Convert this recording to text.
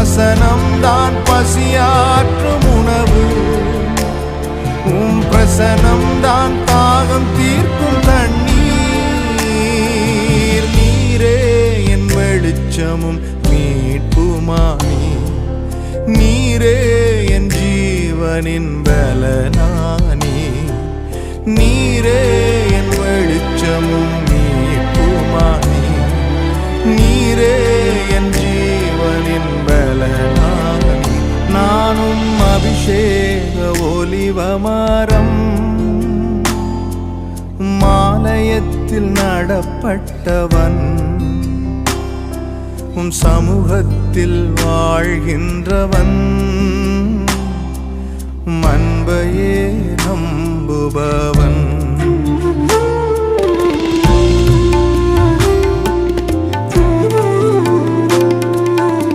வசனம்தான் பசியாற்றும் உணவு, உம் பிரசனம்தான் தாகம் தீர்க்கும் தண்ணீர். நீரே என் வெளிச்சமும் மீட்புமானி, நீரே என் ஜீவனின் பலனானி. நீரே என் வெளிச்சமும் மீட்புமானி, நீரே என் ஜீவனின் பலனானி. நானும் அபிஷேக ஒலிவமரம், மாலயத்தில் நடப்பட்டவன், உம் சமூகத்தில் வாழ்கின்றவன், அன்பையே நம்புபவன்.